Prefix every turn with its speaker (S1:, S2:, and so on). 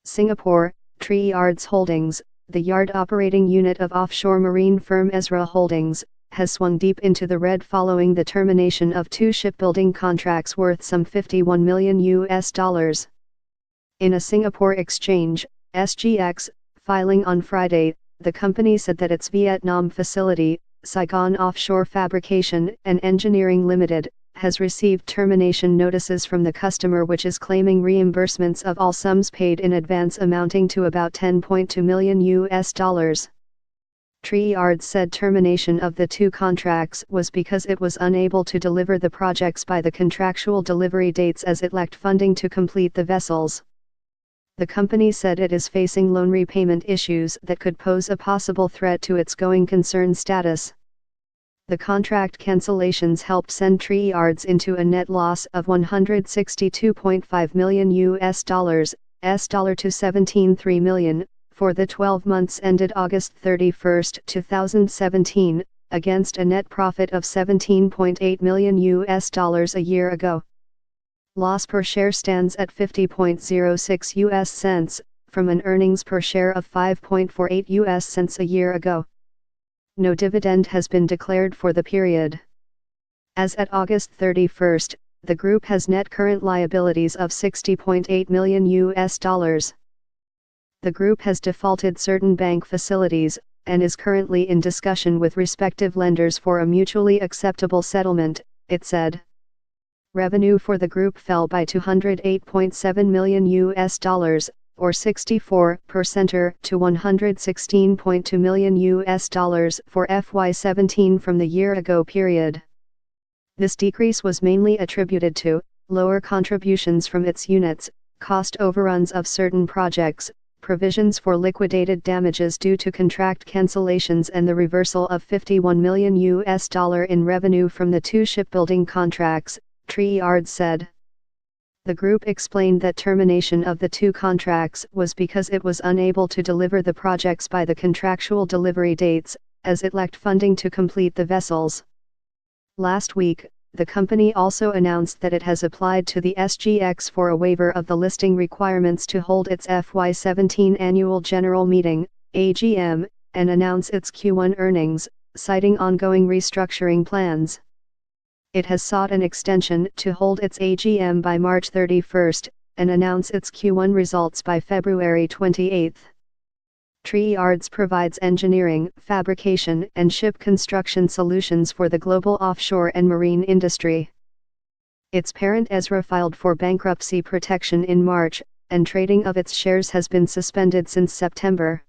S1: Singapore, Triyards Holdings, the yard operating unit of offshore marine firm Ezra Holdings, has swung deep into the red following the termination of 2 shipbuilding contracts worth some $51 million. In a Singapore exchange, SGX, filing on Friday, the company said that its Vietnam facility, Saigon Offshore Fabrication and Engineering Limited, has received termination notices from the customer, which is claiming reimbursements of all sums paid in advance amounting to about $10.2 million. Triyards said termination of the 2 contracts was because it was unable to deliver the projects by the contractual delivery dates as it lacked funding to complete the vessels. The company said it is facing loan repayment issues that could pose a possible threat to its going concern status. The contract cancellations helped send Triyards into a net loss of $162.5 million to $17.3 million, for the 12 months ended August 31, 2017, against a net profit of $17.8 million a year ago. Loss per share stands at 50.06 US cents, from an earnings per share of 5.48 US cents a year ago. No dividend has been declared for the period. As at August 31, the group has net current liabilities of $60.8 million. The group has defaulted certain bank facilities, and is currently in discussion with respective lenders for a mutually acceptable settlement, it said. Revenue for the group fell by $208.7 million, or 64%, to $116.2 million for FY17 from the year-ago period. This decrease was mainly attributed to lower contributions from its units, cost overruns of certain projects, provisions for liquidated damages due to contract cancellations, and the reversal of $51 million in revenue from the 2 shipbuilding contracts, Triyards said. The group explained that termination of the 2 contracts was because it was unable to deliver the projects by the contractual delivery dates, as it lacked funding to complete the vessels. Last week, the company also announced that it has applied to the SGX for a waiver of the listing requirements to hold its FY17 annual general meeting, AGM, and announce its Q1 earnings, citing ongoing restructuring plans. It has sought an extension to hold its AGM by March 31, and announce its Q1 results by February 28. Triyards provides engineering, fabrication, and ship construction solutions for the global offshore and marine industry. Its parent Ezra filed for bankruptcy protection in March, and trading of its shares has been suspended since September.